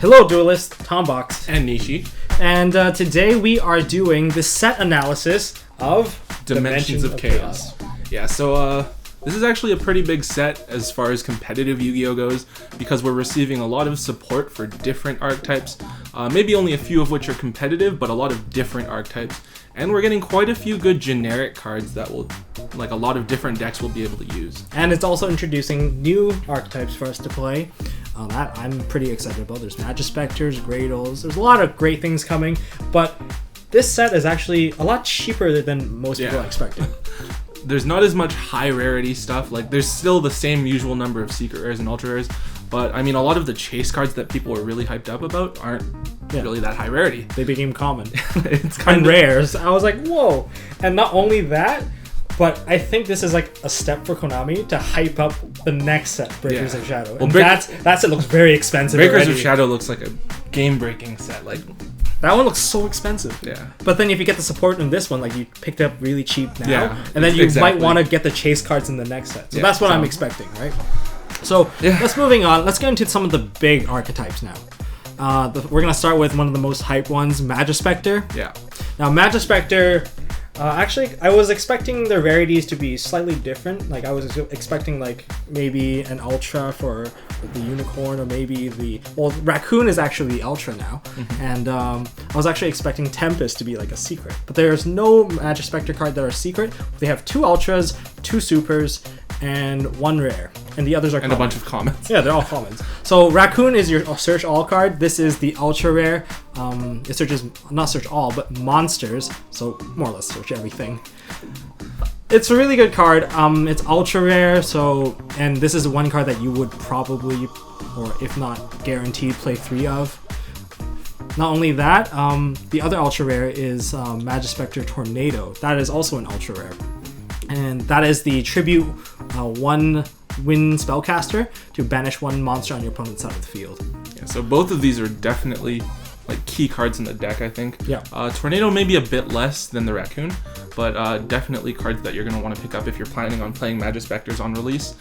Hello, duelist, Tombox and Nishi, and today we are doing the set analysis of Dimensions of Chaos. Yeah, so this is actually a pretty big set as far as competitive Yu-Gi-Oh goes, because we're receiving a lot of support for different archetypes, maybe only a few of which are competitive, but a lot of different archetypes. And we're getting quite a few good generic cards that will, like a lot of different decks will be able to use. And it's also introducing new archetypes for us to play. That I'm pretty excited about. There's Magispectors, Gradles, there's a lot of great things coming, but this set is actually a lot cheaper than most people expected. There's not as much high rarity stuff. Like, there's still the same usual number of secret rares and ultra rares, but I mean, a lot of the chase cards that people were really hyped up about aren't really that high rarity. They became common. It's kind of rares. I was like, whoa. And not only that, but I think this is like a step for Konami to hype up the next set, Breakers of Shadow. And that set looks very expensive. Breakers of Shadow looks like a game-breaking set. Like, that one looks so expensive. Yeah. But then if you get the support in this one, like you picked up really cheap now, and then you might want to get the chase cards in the next set. So that's what I'm expecting, right? So let's moving on. Let's get into some of the big archetypes now. We're gonna start with one of the most hyped ones, Magispector. Yeah. Now Magispector. Actually, I was expecting the rarities to be slightly different. Like, I was expecting, like, maybe an Ultra for the Unicorn, or maybe Raccoon is actually the Ultra now. Mm-hmm. And I was actually expecting Tempest to be, like, a secret. But there's no Magispector card that are secret. They have 2 Ultras, 2 Supers, and 1 rare. And the others are common. And a bunch of commons. Yeah, they're all commons. So Raccoon is your search all card. This is the ultra rare. It searches, not search all, but monsters. So more or less search everything. It's a really good card. It's ultra rare. And this is one card that you would probably, or if not guaranteed, play 3 of. Not only that, the other ultra rare is Magispector Tornado. That is also an ultra rare. And that is the tribute 1 win spellcaster to banish 1 monster on your opponent's side of the field. Yeah, so both of these are definitely like key cards in the deck, I think. Yeah. Tornado may be a bit less than the Raccoon, but definitely cards that you're going to want to pick up if you're planning on playing Magispectors on release.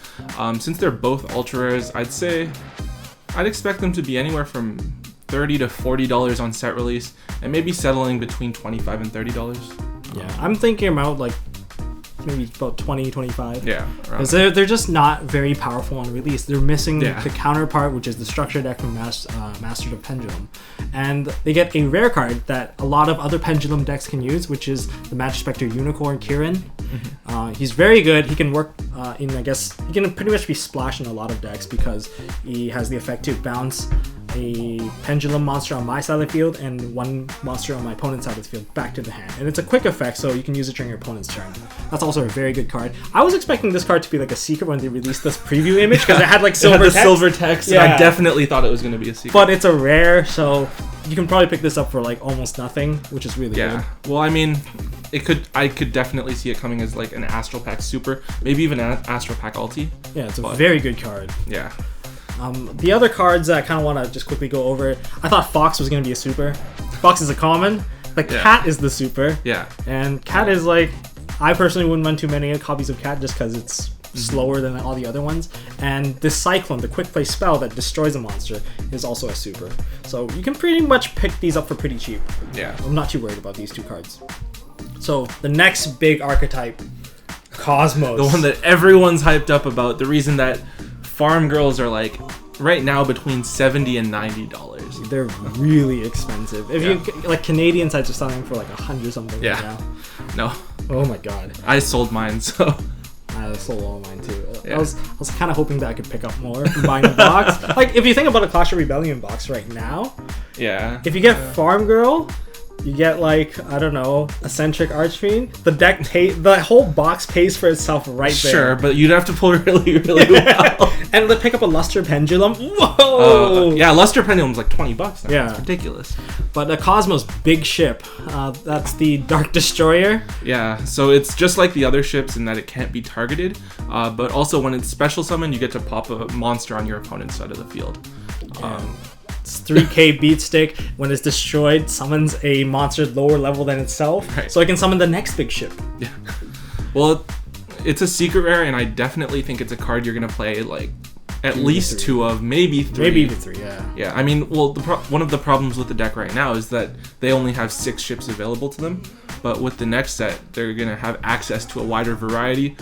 Since they're both ultra rares, I'd expect them to be anywhere from $30 to $40 on set release, and maybe settling between $25 and $30. Yeah, I'm thinking about like maybe about 20, 25. Yeah. Because they're just not very powerful on release. They're missing the counterpart, which is the structure deck from Masters of Pendulum. And they get a rare card that a lot of other Pendulum decks can use, which is the Magispector Unicorn Kirin. Mm-hmm. He's very good. He can work he can pretty much be splashed in a lot of decks because he has the effect to bounce a pendulum monster on my side of the field and 1 monster on my opponent's side of the field back to the hand. And it's a quick effect, so you can use it during your opponent's turn. That's also a very good card. I was expecting this card to be like a secret when they released this preview image, because it had like silver text. Yeah. And I definitely thought it was going to be a secret. But it's a rare, so you can probably pick this up for like almost nothing, which is really good. Well, I mean, I could definitely see it coming as like an Astral Pack Super, maybe even an Astral Pack Ulti. Yeah, it's a very good card. Yeah. The other cards that I kind of want to just quickly go over, I thought Fox was going to be a super. Fox is a common. The Cat is the super. Yeah. And Cat is like, I personally wouldn't run too many copies of Cat just because it's slower than all the other ones. And this Cyclone, the quick play spell that destroys a monster, is also a super. So you can pretty much pick these up for pretty cheap. Yeah. I'm not too worried about these 2 cards. So the next big archetype, Cosmos. The one that everyone's hyped up about. The reason that farm girls are like right now between $70 and $90. They're really expensive. If you like, Canadian sites are selling for like 100 something right now. No. Oh my god. I sold mine, so I sold all mine too. I was kind of hoping that I could pick up more from buying a box. Like, if you think about a Clash of Rebellion box right now, if you get Farm Girl, you get like, I don't know, Eccentric Archfiend. The whole box pays for itself right there. Sure, but you'd have to pull really, really well. And to pick up a Luster Pendulum. Whoa! Luster Pendulum's like $20 now. Yeah. It's ridiculous. But the Cosmos big ship, that's the Dark Destroyer. Yeah, so it's just like the other ships in that it can't be targeted, but also when it's special summon, you get to pop a monster on your opponent's side of the field. It's 3k beat stick. When it's destroyed, summons a monster lower level than itself, so it can summon the next big ship. Yeah. Well, it's a secret rare, and I definitely think it's a card you're gonna play like at least 2 of, maybe 3. Maybe even 3, yeah. Yeah, I mean, well, one of the problems with the deck right now is that they only have 6 ships available to them. But with the next set, they're going to have access to a wider variety.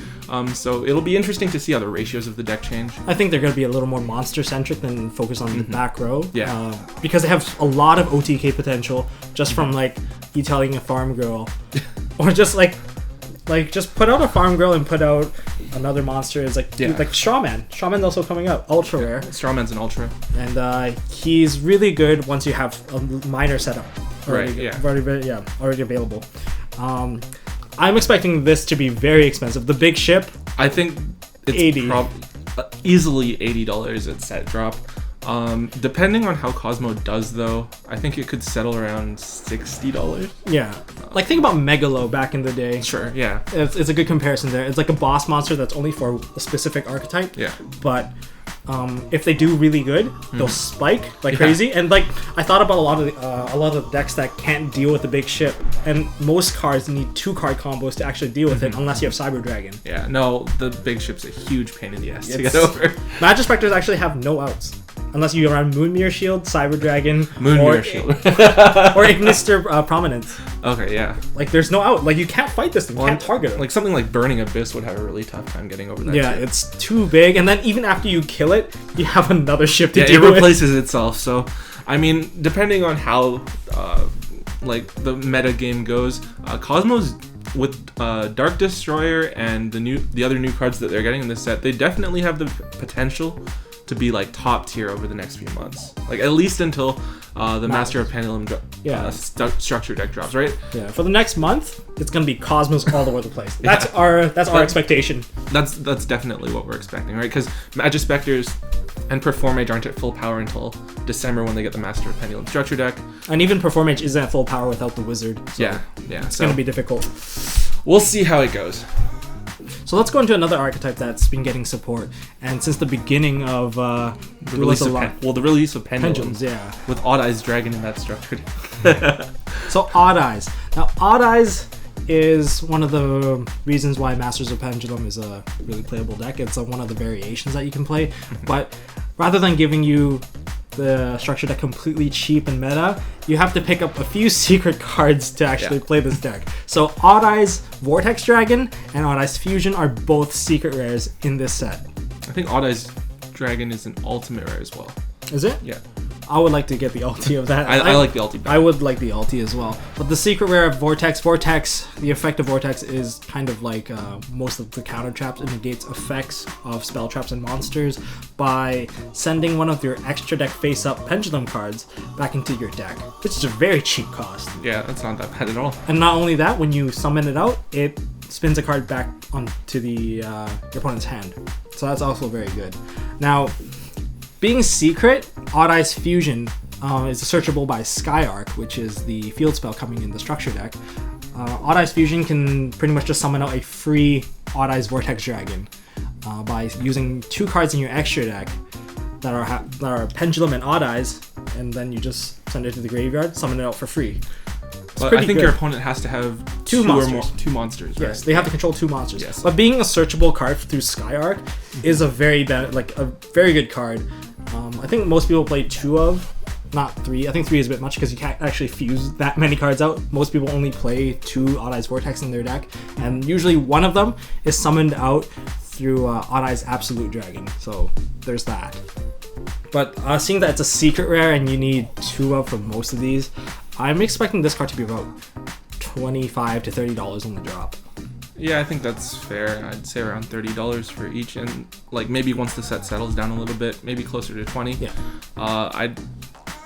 So it'll be interesting to see how the ratios of the deck change. I think they're going to be a little more monster-centric than focus on the back row. Yeah. Because they have a lot of OTK potential just from, like, you telling a farm girl. Or just, like, just put out a farm girl and put out another monster. It's like, like Strawman. Strawman's also coming out. Ultra rare. Strawman's an ultra. And he's really good once you have a minor setup. Already available. I'm expecting this to be very expensive. The big ship, I think it's 80. Easily $80 at set drop. Depending on how Cosmo does, though, I think it could settle around $60. Yeah. Like, think about Megalo back in the day. Sure, yeah. It's a good comparison there. It's like a boss monster that's only for a specific archetype. Yeah. But if they do really good, they'll spike like crazy. And like, I thought about a lot of decks that can't deal with the big ship, and most cards need 2 card combos to actually deal with it, unless you have Cyber Dragon. Yeah, no, the big ship's a huge pain in the ass to get over. Magic Specters actually have no outs. Unless you run Moonmere Shield, Cyber Dragon, Moonmere Shield, or Ignister Prominence. Okay, yeah. Like, there's no out. Like, you can't fight this thing. You can't target it. Like, something like Burning Abyss would have a really tough time getting over that. Yeah, ship. it's too big. And then even after you kill it, you have another ship to deal with. It replaces itself. So, I mean, depending on how, like, the meta game goes, Cosmos with Dark Destroyer and the other new cards that they're getting in this set, they definitely have the potential to be like top tier over the next few months, like at least until the Master of Pendulum structure deck drops, right? Yeah, for the next month, it's gonna be Cosmos all over the place. That's our expectation. That's definitely what we're expecting, right? Because Magic Specters and Performage aren't at full power until December when they get the Master of Pendulum structure deck, and even Performage isn't at full power without the Wizard. So yeah, it's gonna be difficult. We'll see how it goes. So let's go into another archetype that's been getting support, and since the beginning of the release of Pendulums, yeah, with Odd Eyes Dragon in that structure. So Odd Eyes. Now Odd Eyes is one of the reasons why Masters of Pendulum is a really playable deck. It's one of the variations that you can play, but rather than giving you the structure deck completely cheap and meta, you have to pick up a few secret cards to actually play this deck. So Odd Eyes Vortex Dragon and Odd Eyes Fusion are both secret rares in this set. I think Odd Eyes Dragon is an ultimate rare as well. Is it? Yeah. I would like to get the ulti of that. I like the ulti. I would like the ulti as well. But the secret rare of Vortex, the effect of Vortex is kind of like most of the counter traps. It negates effects of spell traps and monsters by sending one of your extra deck face-up Pendulum cards back into your deck, which is a very cheap cost. Yeah, that's not that bad at all. And not only that, when you summon it out, it spins a card back onto your opponent's hand. So that's also very good. Now, being secret, Odd Eyes Fusion is searchable by Skyark, which is the field spell coming in the structure deck. Odd Eyes Fusion can pretty much just summon out a free Odd Eyes Vortex Dragon by using 2 cards in your extra deck that are Pendulum and Odd Eyes, and then you just send it to the graveyard, summon it out for free. But I think your opponent has to have two monsters, right? Yes, they have to control 2 monsters. Yes. But being a searchable card through Skyark is a very good card. I think most people play 2 of, not 3. I think 3 is a bit much because you can't actually fuse that many cards out. Most people only play 2 Odd Eyes Vortex in their deck, and usually one of them is summoned out through Odd Eyes Absolute Dragon. So there's that. But seeing that it's a secret rare and you need 2 of for most of these, I'm expecting this card to be about $25 to $30 on the drop. Yeah, I think that's fair. I'd say around $30 for each, and like maybe once the set settles down a little bit, maybe closer to 20. Yeah.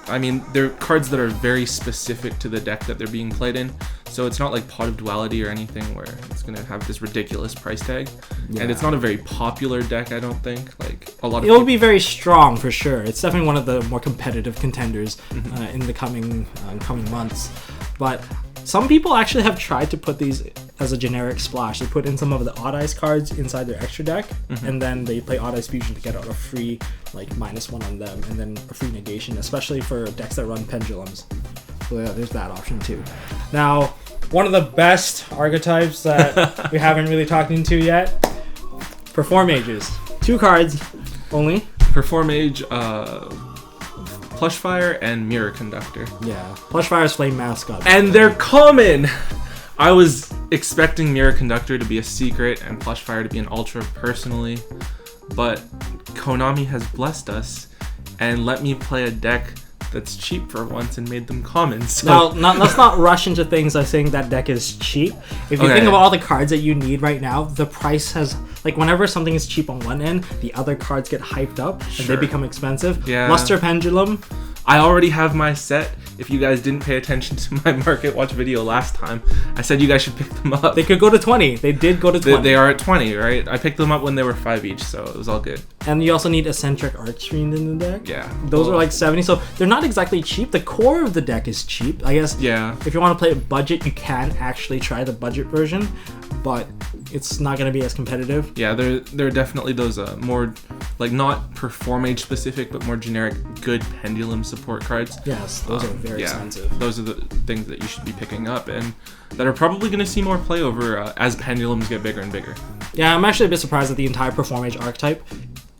I mean, they're cards that are very specific to the deck that they're being played in, so it's not like Pot of Duality or anything where it's gonna have this ridiculous price tag. Yeah. And it's not a very popular deck, I don't think. Like a lot of it'll be very strong for sure. It's definitely one of the more competitive contenders in the coming months. But some people actually have tried to put these as a generic splash. They put in some of the Odd Eyes cards inside their extra deck, and then they play Odd Eyes Fusion to get out a free -1 on them, and then a free negation, especially for decks that run Pendulums. So yeah, there's that option too. Now, one of the best archetypes that we haven't really talked into yet, Performages. 2 cards only. Performage, Plushfire, and Mirror Conductor. Yeah, Plushfire's Flame Mascot. And they're common! I was expecting Mirror Conductor to be a secret and Plushfire to be an ultra personally, but Konami has blessed us and let me play a deck that's cheap for once and made them common. So let's not rush into things by saying that deck is cheap. If you think about all the cards that you need right now, the price has, like, whenever something is cheap on one end, the other cards get hyped up and they become expensive. Yeah. Luster Pendulum. I already have my set. If you guys didn't pay attention to my Market Watch video last time, I said you guys should pick them up. They could go to 20. They did go to 20. They are at 20, right? I picked them up when they were 5 each, so it was all good. And you also need Eccentric Archfiend in the deck. Yeah. Those are like 70, so they're not exactly cheap. The core of the deck is cheap, I guess. Yeah. If you want to play a budget, you can actually try the budget version, but it's not going to be as competitive. Yeah, there are definitely those more, like, not Performage specific, but more generic good Pendulum support cards. Yes, those are very expensive. Those are the things that you should be picking up and that are probably going to see more play over as Pendulums get bigger and bigger. Yeah, I'm actually a bit surprised that the entire Performage archetype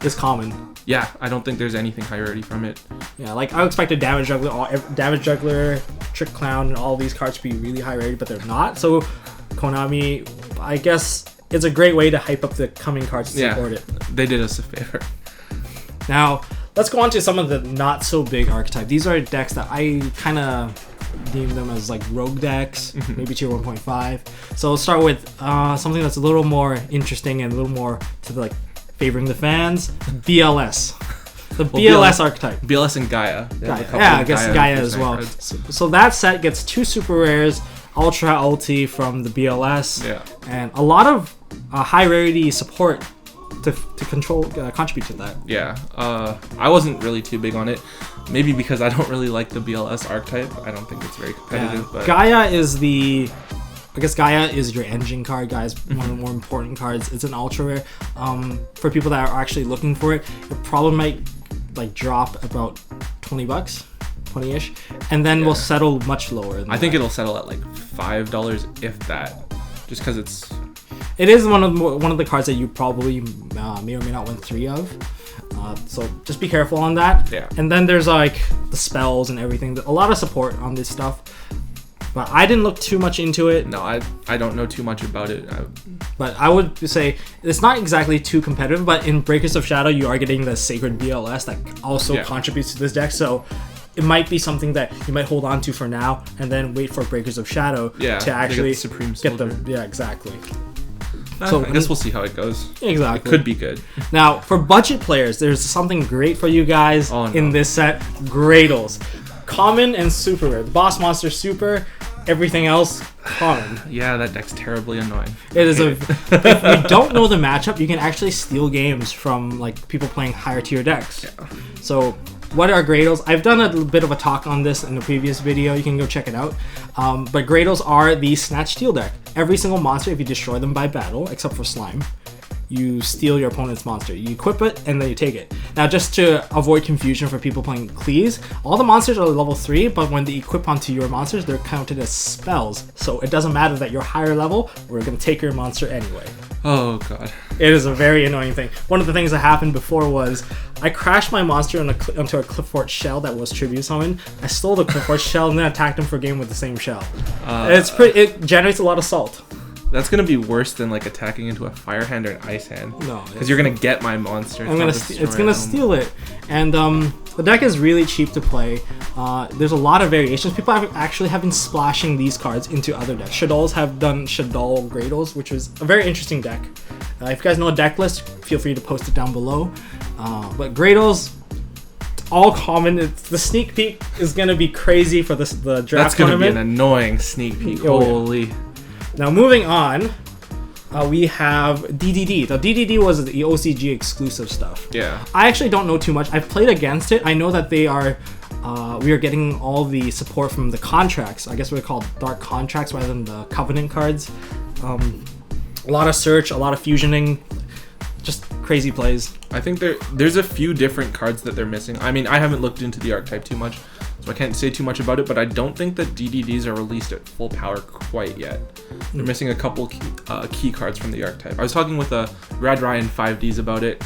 is common. Yeah, I don't think there's anything high rarity from it. Yeah, like, I expected Damage Juggler, Trick Clown, and all these cards to be really high rarity, but they're not. So Konami, I guess, it's a great way to hype up the coming cards to support it. They did us a favor. Now, let's go on to some of the not so big archetype. These are decks that I kind of deem them as like rogue decks, maybe tier 1.5. So let's start with something that's a little more interesting and a little more to the, like, favoring the fans. BLS. The BLS archetype. BLS and Gaia. Yeah, I guess Gaia as well. So that set gets 2 super rares, Ultra Ulti from the BLS, and a lot of high rarity support to contribute to that. Yeah, I wasn't really too big on it. Maybe because I don't really like the BLS archetype. I don't think it's very competitive. But Gaia is Gaia is your engine card. Gaia's one of the more important cards. It's an ultra rare. For people that are actually looking for it, it probably might like drop about $20, 20-ish, and then will settle much lower. I think it'll settle at like $5, if that, just because it is one of the cards that you probably may or may not win 3 of. So just be careful on that. Yeah. And then there's like the spells and everything. A lot of support on this stuff. But I didn't look too much into it. No, I don't know too much about it. But I would say it's not exactly too competitive, but in Breakers of Shadow, you are getting the Sacred BLS that also contributes to this deck. So it might be something that you might hold on to for now and then wait for Breakers of Shadow to actually get the Supreme Soldier. Yeah, exactly. So I guess we'll see how it goes. Exactly. It could be good. Now, for budget players, there's something great for you guys in this set. Gradles. Common and super rare. The Boss Monster super, everything else common. Yeah, that deck's terribly annoying. It is if you don't know the matchup, you can actually steal games from like people playing higher tier decks. Yeah. So what are Gradles? I've done a little bit of a talk on this in the previous video. You can go check it out. But Gradles are the Snatch Steal deck. Every single monster, if you destroy them by battle, except for Slime, you steal your opponent's monster. You equip it, and then you take it. Now, just to avoid confusion for people playing Cleese, all the monsters are level 3, but when they equip onto your monsters, they're counted as spells. So it doesn't matter that you're higher level, we're going to take your monster anyway. Oh, God. It is a very annoying thing. One of the things that happened before was I crashed my monster onto a Cliffort shell that was tribute summoned. I stole the Cliffort shell and then attacked him for a game with the same shell. It generates a lot of salt. That's gonna be worse than like attacking into a fire hand or an ice hand. No, because you're gonna get my monster. It's gonna steal it, and the deck is really cheap to play. There's a lot of variations. People have been splashing these cards into other decks. Shaddolls have done Shaddol Gradles, which is a very interesting deck. If you guys know a deck list, feel free to post it down below. But Gradles, all common. The sneak peek is gonna be crazy for the draft tournament. That's gonna be an annoying sneak peek. Holy. Yeah. Now moving on, we have DDD. Now DDD was the OCG exclusive stuff. Yeah. I actually don't know too much. I've played against it. I know that we are getting all the support from the contracts. I guess we're called dark contracts rather than the covenant cards. A lot of search, a lot of fusioning, just crazy plays. I think there's a few different cards that they're missing. I mean, I haven't looked into the archetype too much, so I can't say too much about it, but I don't think that DDDs are released at full power quite yet. They're missing a couple key cards from the archetype. I was talking with Rad Ryan 5Ds about it.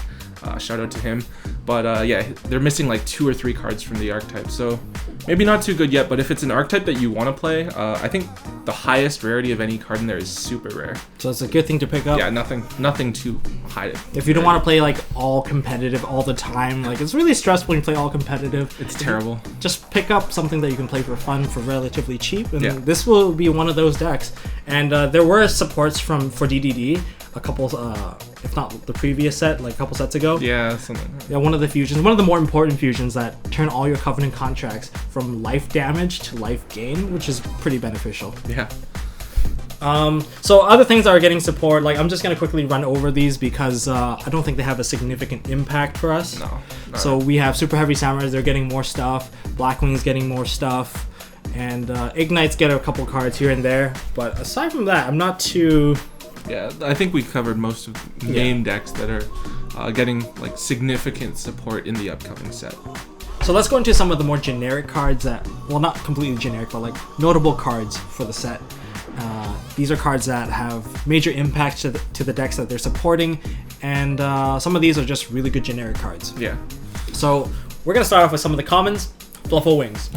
Shout out to him. But yeah, they're missing like 2 or 3 cards from the archetype, so maybe not too good yet. But if it's an archetype that you want to play, I think the highest rarity of any card in there is super rare. So it's a good thing to pick up. Yeah, nothing too high. If you don't want to play like all competitive all the time, like it's really stressful when you play all competitive. It's terrible. Just pick up something that you can play for fun for relatively cheap, and this will be one of those decks. And there were supports for DDD a couple, if not the previous set, like a couple sets ago. Yeah, something. Yeah, one of the fusions, one of the more important fusions that turn all your Covenant contracts from life damage to life gain, which is pretty beneficial. Yeah. So other things that are getting support, like I'm just gonna quickly run over these because I don't think they have a significant impact for us. No. So we have Super Heavy Samurais, they're getting more stuff. Blackwing's getting more stuff. And Ignites get a couple cards here and there. But aside from that, I'm not too... Yeah, I think we covered most of the main decks that are getting like significant support in the upcoming set. So let's go into some of the more generic cards that, well, not completely generic, but like notable cards for the set. These are cards that have major impact to the decks that they're supporting, and some of these are just really good generic cards. Yeah. So we're gonna start off with some of the commons. Fluffle Wings.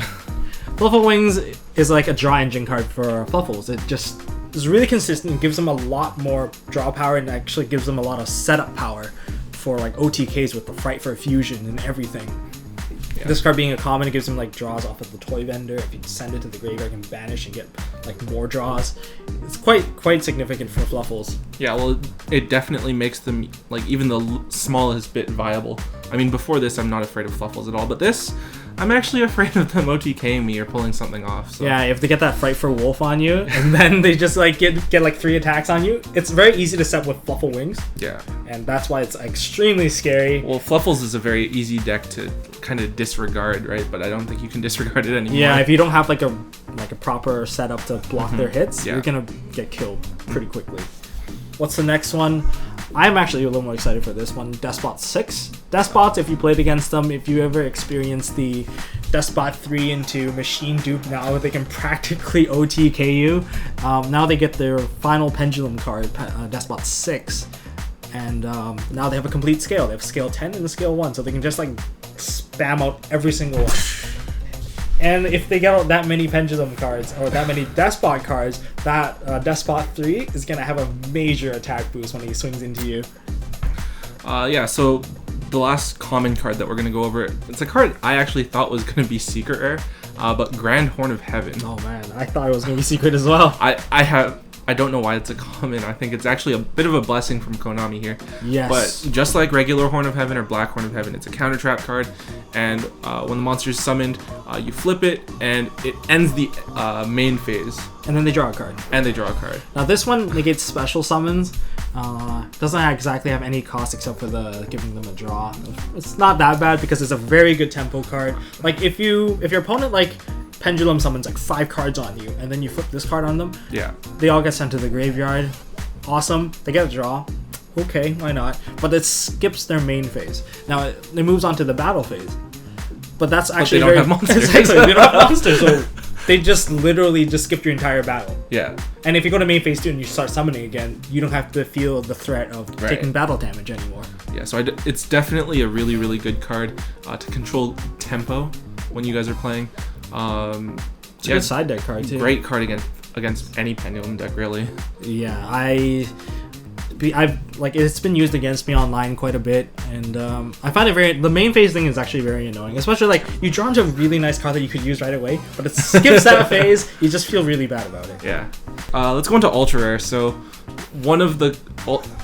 Fluffle Wings is like a draw engine card for Fluffles. It just is really consistent, gives them a lot more draw power, and actually gives them a lot of setup power for like OTKs with the Fright for Fusion and everything. Yeah. This card being a common, it gives them like draws off of the toy vendor. If you send it to the graveyard, you can banish and get like more draws. It's quite significant for Fluffles. Yeah, well, it definitely makes them like even the smallest bit viable. I mean, before this, I'm not afraid of Fluffles at all, but this, I'm actually afraid of them OTKing me or pulling something off. So. Yeah, if they get that Fright for Wolf on you, and then they just like get like 3 attacks on you, it's very easy to set with Fluffle Wings. Yeah. And that's why it's extremely scary. Well, Fluffles is a very easy deck to kind of disregard, right? But I don't think you can disregard it anymore. Yeah, if you don't have like a proper setup to block their hits, you're gonna get killed pretty quickly. What's the next one? I'm actually a little more excited for this one. Despot 6. Despots, if you played against them, if you ever experienced the Despot 3 into Machine Dupe, now they can practically OTK you. Now they get their final Pendulum card, Despot 6. And now they have a complete scale. They have scale 10 and a scale 1, so they can just like spam out every single one. And if they get that many Pendulum cards, or that many Despot cards, that Despot 3 is going to have a major attack boost when he swings into you. Yeah, so the last common card that we're going to go over, it's a card I actually thought was going to be secret rare, but Grand Horn of Heaven. Oh man, I thought it was going to be secret as well. I don't know why it's a common. I think it's actually a bit of a blessing from Konami here. Yes. But just like regular Horn of Heaven or Black Horn of Heaven, it's a counter trap card. And when the monster is summoned, you flip it, and it ends the main phase. And then they draw a card. Now this one negates special summons. Doesn't exactly have any cost except for the giving them a draw. It's not that bad because it's a very good tempo card. Like if your opponent like Pendulum summons like 5 cards on you, and then you flip this card on them. Yeah. They all get sent to the graveyard. Awesome. They get a draw. Okay, why not? But it skips their main phase. Now it moves on to the battle phase. But that's actually they don't have monsters. Exactly. They don't have monsters. So they just literally just skip your entire battle. Yeah. And if you go to main phase 2 and you start summoning again, you don't have to feel the threat of taking battle damage anymore. Yeah. So it's definitely a really, really good card to control tempo when you guys are playing. It's a good side deck card too. Great card against any Pendulum deck, really. Yeah, I've like it's been used against me online quite a bit, and I find it the main phase thing is actually very annoying, especially like you draw into a really nice card that you could use right away, but it skips that phase. You just feel really bad about it. Yeah. Let's go into ultra rare. So one of the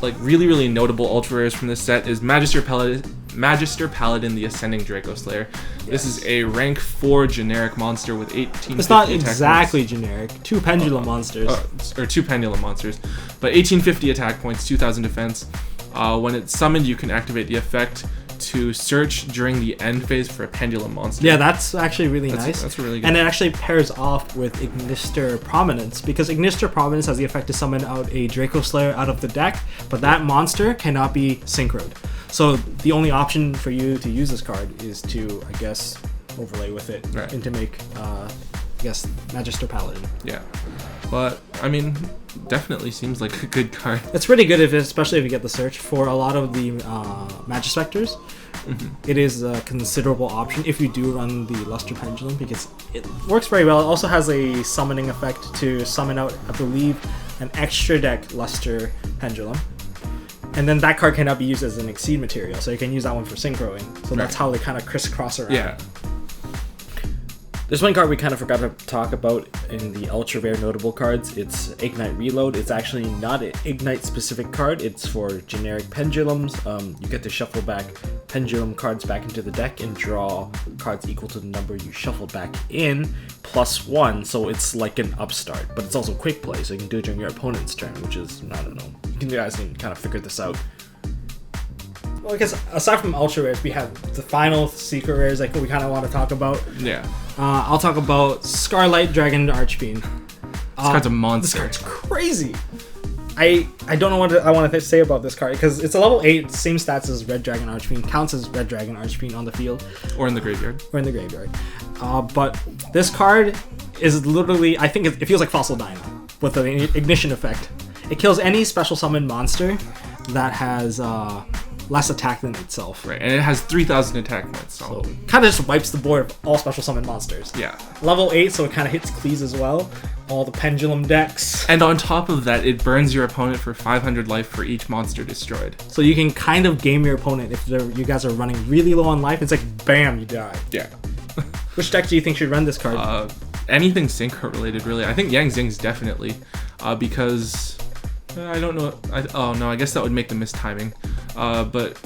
like really, really notable ultra rares from this set is Magister Paladin, the Ascending Draco Slayer. Yes. This is a rank 4 generic monster with 1850 It's not attack exactly points. Generic. 2 Pendulum monsters. Or 2 Pendulum monsters. But 1850 attack points, 2000 defense. When it's summoned, you can activate the effect to search during the end phase for a Pendulum monster. Yeah, that's actually really nice. That's really good. And it actually pairs off with Ignister Prominence, because Ignister Prominence has the effect to summon out a Draco Slayer out of the deck, but that monster cannot be synchroed. So the only option for you to use this card is to, I guess, overlay with it and to make, I guess, Magister Paladin. Yeah. But, I mean, definitely seems like a good card. It's pretty good, especially if you get the search for a lot of the Magispectors. it is a considerable option if you do run the Luster Pendulum, because it works very well. It also has a summoning effect to summon out, I believe, an extra deck Luster Pendulum. And then that card cannot be used as an Exceed material, so you can use that one for synchroing. So that's how they kind of crisscross around. Yeah. There's one card we kind of forgot to talk about in the ultra rare notable cards. It's Ignite Reload. It's actually not an Ignite specific card. It's for generic pendulums. You get to shuffle back pendulum cards back into the deck and draw cards equal to the number you shuffled back in +1. So it's like an upstart, but it's also quick play, so you can do it during your opponent's turn, which is, I don't know. You guys can kind of figure this out. Well, I guess aside from ultra rares, we have the final secret rares like we kind of want to talk about. Yeah. I'll talk about Scarlight Dragon Archfiend. This card's a monster. This card's crazy. I don't know what I want to say about this card, because it's a level 8, same stats as Red Dragon Archfiend, counts as Red Dragon Archfiend on the field. Or in the graveyard. But this card is literally, I think it feels like Fossil Dino with the ignition effect. It kills any special summon monster that has less attack than itself. Right, and it has 3,000 attack points. So kind of just wipes the board of all special summon monsters. Yeah. Level 8, so it kind of hits Cleese as well. All the pendulum decks. And on top of that, it burns your opponent for 500 life for each monster destroyed. So you can kind of game your opponent if you guys are running really low on life. It's like, bam, you die. Yeah. Which deck do you think should run this card? Anything synchro related, really. I think Yang Zing's definitely, because I don't know. I guess that would make them miss timing. But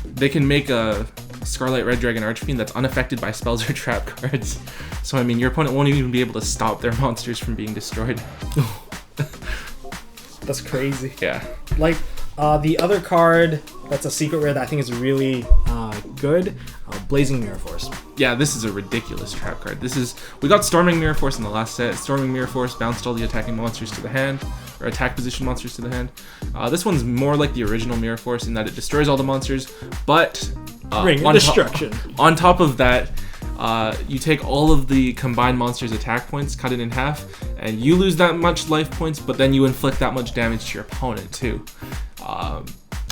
they can make a Scarlet Red Dragon Archfiend that's unaffected by spells or trap cards. So I mean, your opponent won't even be able to stop their monsters from being destroyed. That's crazy. Yeah. Like the other card that's a secret rare that I think is really good, Blazing Mirror Force. Yeah, this is a ridiculous trap card. We got Storming Mirror Force in the last set. Storming Mirror Force bounced all the attacking monsters to the hand, or attack position monsters to the hand. This one's more like the original Mirror Force in that it destroys all the monsters, but Ring of Destruction. On top of that, you take all of the combined monsters' attack points, cut it in half, and you lose that much life points, but then you inflict that much damage to your opponent too.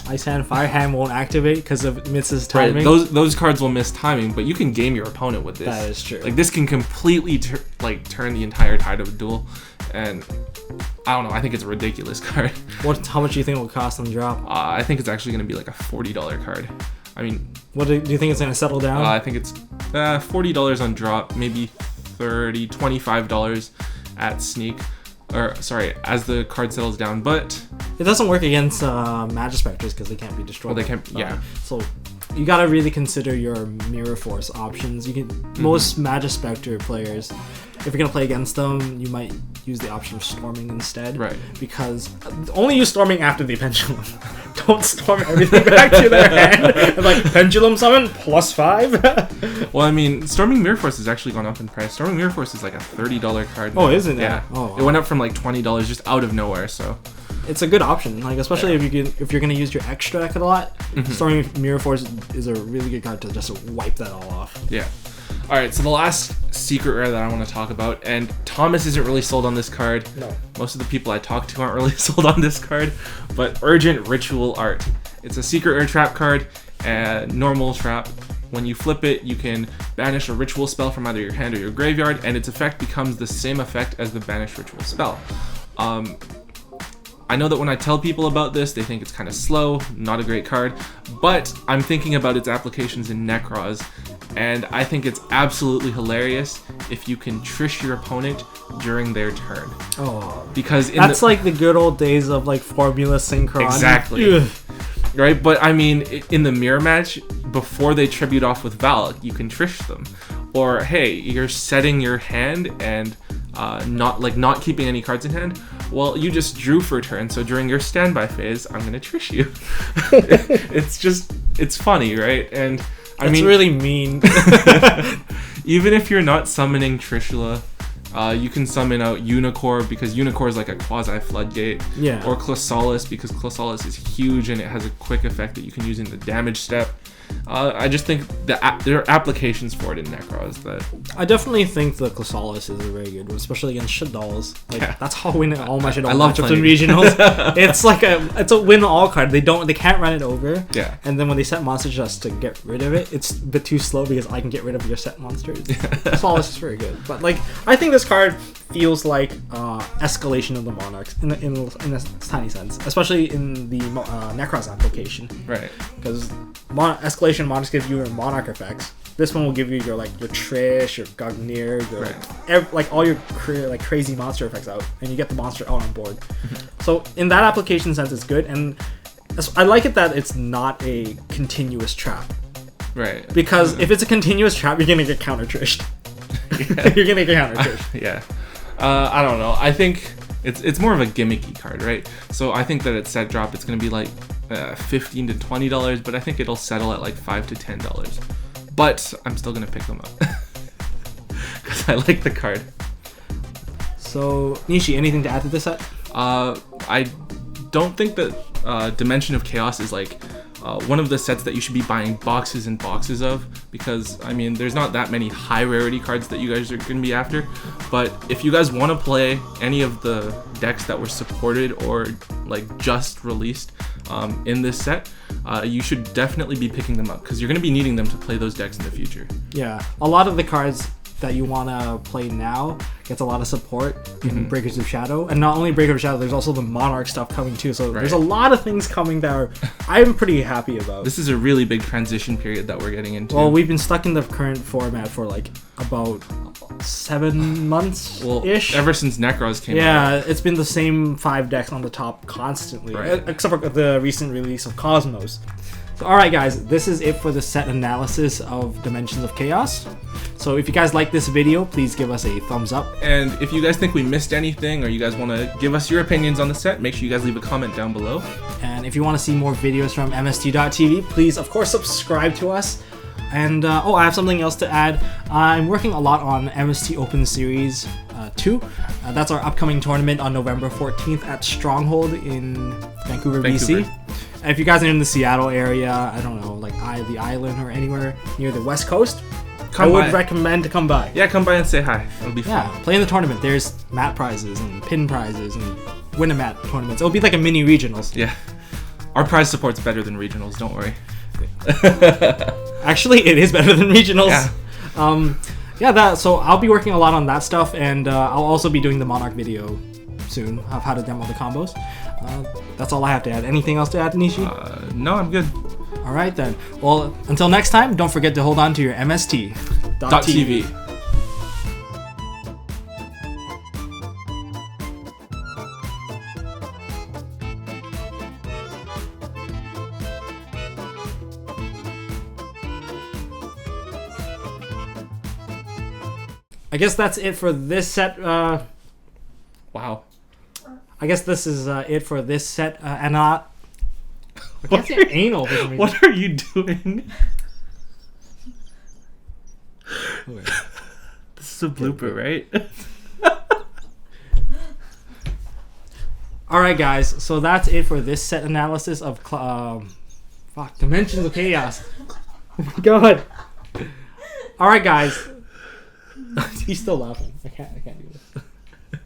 Ice Hand, Fire Hand won't activate because of misses timing. Right, those cards will miss timing, but you can game your opponent with this. That is true. Like, this can completely turn the entire tide of a duel, and I don't know. I think it's a ridiculous card. How much do you think it will cost on drop? I think it's actually going to be like a $40 card. I mean, what do you think it's going to settle down? I think it's $40 on drop, maybe $30, $25 at sneak. Or, sorry, as the card settles down, but it doesn't work against Magispectors because they can't be destroyed. Well, they can't, yeah. So you gotta really consider your Mirror Force options. You can most Magispector players, if you're gonna play against them, you might use the option of Storming instead. Right. Because only use Storming after the Pendulum. Don't storm everything back to their hand. And like, Pendulum Summon +5. Well, I mean, Storming Mirror Force has actually gone up in price. Storming Mirror Force is like a $30 card now. Oh, isn't it? Yeah. Oh, wow. It went up from like $20 just out of nowhere, so it's a good option, like especially if you're gonna use your extra deck a lot. Storming Mirror Force is a really good card to just wipe that all off. Yeah. All right, so the last secret rare that I want to talk about, and Thomas isn't really sold on this card. No. Most of the people I talk to aren't really sold on this card, but Urgent Ritual Art. It's a secret rare trap card, normal trap. When you flip it, you can banish a ritual spell from either your hand or your graveyard, and its effect becomes the same effect as the banished ritual spell. I know that when I tell people about this, they think it's kind of slow, not a great card, but I'm thinking about its applications in Necroz, and I think it's absolutely hilarious if you can Trish your opponent during their turn. Oh, because that's like the good old days of like Formula Synchron. Exactly. Ugh. Right, but I mean, in the mirror match, before they tribute off with Val, you can Trish them. Or, hey, you're setting your hand and not keeping any cards in hand. Well, you just drew for a turn, so during your standby phase, I'm gonna Trish you. It's funny, right? And I mean, really mean. Even if you're not summoning Trishula, you can summon out Unicorn because Unicorn is like a quasi floodgate. Yeah. Or Closalis because Closalis is huge and it has a quick effect that you can use in the damage step. I just think there are applications for it in Necros that I definitely think the Chrysalis is very good, especially against shit dolls. Like that's how I win all my shit doll matchups in regionals. It's a win all card. They can't run it over. Yeah. And then when they set monster just to get rid of it, it's a bit too slow because I can get rid of your set monsters. Chrysalis is very good, but like I think this card feels like escalation of the Monarchs in a tiny sense, especially in the Necros application. Right. Because escalation Monarchs give you your Monarch effects. This one will give you your Trish, your Gugnir, your all your crazy monster effects out, and you get the monster out on board. So in that application sense, it's good, and I like it that it's not a continuous trap. Right. Because if it's a continuous trap, you're gonna get counter trished. You're gonna get counter trished. Yeah. I don't know. I think it's more of a gimmicky card, right? So I think that at set drop, it's gonna be like $15 to $20, but I think it'll settle at like $5 to $10. But I'm still gonna pick them up because I like the card. So Nishi, anything to add to this set? I don't think that Dimension of Chaos is like one of the sets that you should be buying boxes and boxes of, because I mean there's not that many high rarity cards that you guys are going to be after. But if you guys want to play any of the decks that were supported or like just released in this set, you should definitely be picking them up because you're going to be needing them to play those decks in the future. Yeah, a lot of the cards that you want to play now gets a lot of support in Breakers of Shadow, and not only Breakers of Shadow, there's also the Monarch stuff coming too, so there's a lot of things coming that I'm pretty happy about. This is a really big transition period that we're getting into. Well, we've been stuck in the current format for like about 7 months ish. Ever since Necros came out. Yeah, it's been the same 5 decks on the top constantly, except for the recent release of Cosmos. So, alright guys, this is it for the set analysis of Dimensions of Chaos. So if you guys like this video, please give us a thumbs up. And if you guys think we missed anything, or you guys want to give us your opinions on the set, make sure you guys leave a comment down below. And if you want to see more videos from MST.TV, please of course subscribe to us. And I have something else to add. I'm working a lot on MST Open Series 2. That's our upcoming tournament on November 14th at Stronghold in Vancouver. BC. And if you guys are in the Seattle area, I don't know, like the island or anywhere near the West Coast, I would recommend to come by. Yeah, come by and say hi. It'll be fun. Yeah, play in the tournament. There's mat prizes and pin prizes and win a mat tournaments. It'll be like a mini regionals. Yeah. Our prize support's better than regionals, don't worry. Actually, it is better than regionals. Yeah. So I'll be working a lot on that stuff, and I'll also be doing the Monarch video soon of how to demo the combos. That's all I have to add. Anything else to add, Nishi? No, I'm good. All right then. Well, until next time, don't forget to hold on to your MST.TV. I guess that's it for this set. Wow. I guess this is it for this set. And I can't say anal for some reason. What are you doing? This is a blooper, right? Alright guys, so that's it for this set analysis of Dimensions of Chaos. Oh my god. Alright guys. He's still laughing. I can't do this.